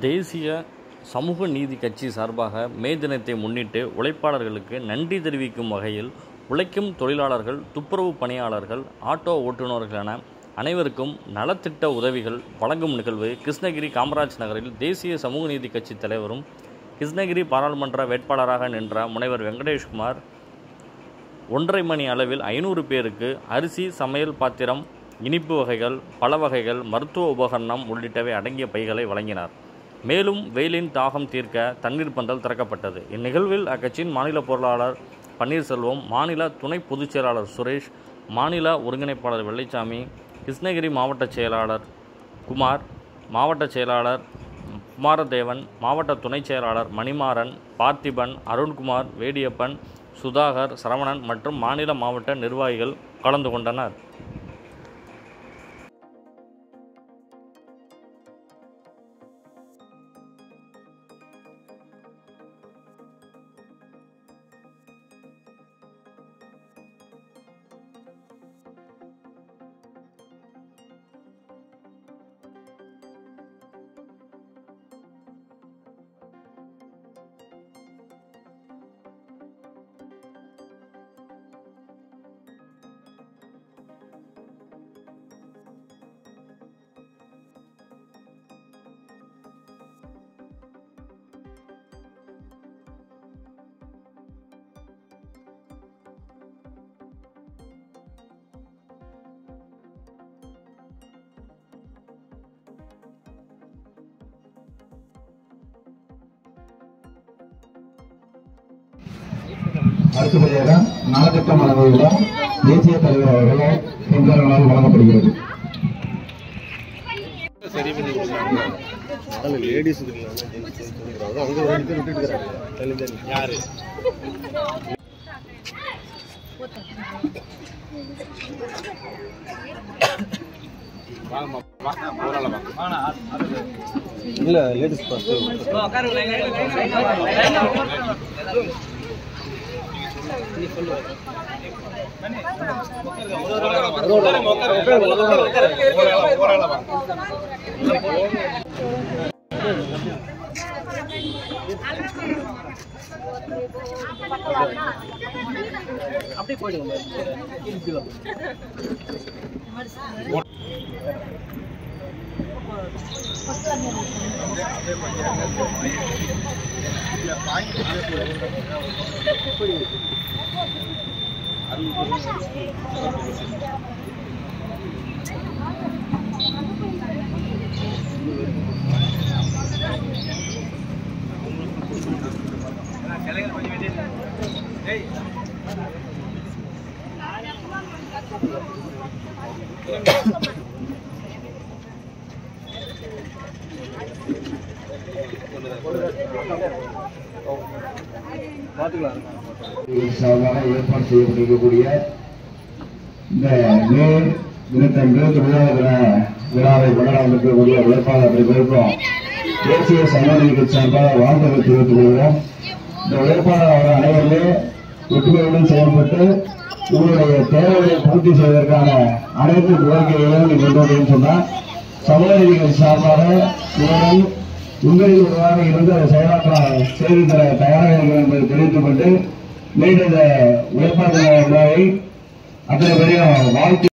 தேசிய சமூக நீதி கட்சி சார்பாக மே தினத்தை முன்னிட்டு உழைப்பாளர்களுக்கு நன்றி தெரிவிக்கும் வகையில் உழைக்கும் தொழிலாளர்கள், துப்புரவு பணியாளர்கள், ஆட்டோ ஓட்டுநர்கள் என அனைவருக்கும் நலத்திட்ட உதவிகள் வழங்கும் நிகழ்வு கிருஷ்ணகிரி காமராஜ் நகரில் தேசிய சமூக நீதி கட்சி தலைவரும் கிருஷ்ணகிரி பாராளுமன்ற வேட்பாளராக நின்ற முனைவர் வெங்கடேஷ்குமார் 1.5 மணி அளவில் 500 பேருக்கு அரிசி, சமையல் பாத்திரம், இனிப்பு வகைகள், பல வகைகள், மருத்துவ உபகரணம் உள்ளிட்டவை அடங்கிய பைகளை வழங்கினார். மேலும் வெயிலின் தாகம் தீர்க்க தண்ணீர் பந்தல் திறக்கப்பட்டது. இந்நிகழ்வில் அக்கட்சியின் மாநில பொருளாளர் பன்னீர்செல்வம், மாநில துணை பொதுச் செயலாளர் சுரேஷ், மாநில ஒருங்கிணைப்பாளர் வெள்ளைச்சாமி, கிருஷ்ணகிரி மாவட்ட செயலாளர் குமார், மாவட்ட செயலாளர் குமாரதேவன், மாவட்ட துணை செயலாளர் மணிமாறன், பார்த்திபன், அருண்குமார், வேடியப்பன், சுதாகர், சரவணன் மற்றும் மாநில மாவட்ட நிர்வாகிகள் கலந்து கொண்டனர். அடுத்தபடியாக நலத்திட்ட வழங்குவதில் தேசிய தலைவர் அவர்களால் தொண்டர்களால் வழங்கப்படுகிறது. இல்ல லேடிஸ் பாஸ் அப்படியே போயிடுங்க. ஏற்பாடு செய்யப்பட்டிருக்கக்கூடிய இந்த மே தினத்தன்று தொழிலாளர் விழாவை கொண்டாட வந்திருக்கக்கூடிய உழைப்பாளர் அனைவருக்கும் தேசிய சமூக நீதி கட்சி சார்பாக வாழ்த்துக்களை தெரிவித்துக் கொள்கிறோம். இந்த உழைப்பாளர் அனைவருமே ஒற்றுமையுடன் செயல்பட்டு உங்களுடைய தேவைகளை பூர்த்தி செய்வதற்கான அனைத்து கோரிக்கைகளையும் நீங்கள் சொன்னால் சமூக நீதி கட்சி சார்பாக உங்களில் ஒருவராக இருந்து அதை செயலாற்ற செய்து தர தயாராக இருக்கிறோம் என்பதை தெரிவித்துக் கொண்டு மீண்டும் இந்த உழைப்பாளர் விழாவை அத்தனை பேரையும் வாழ்த்து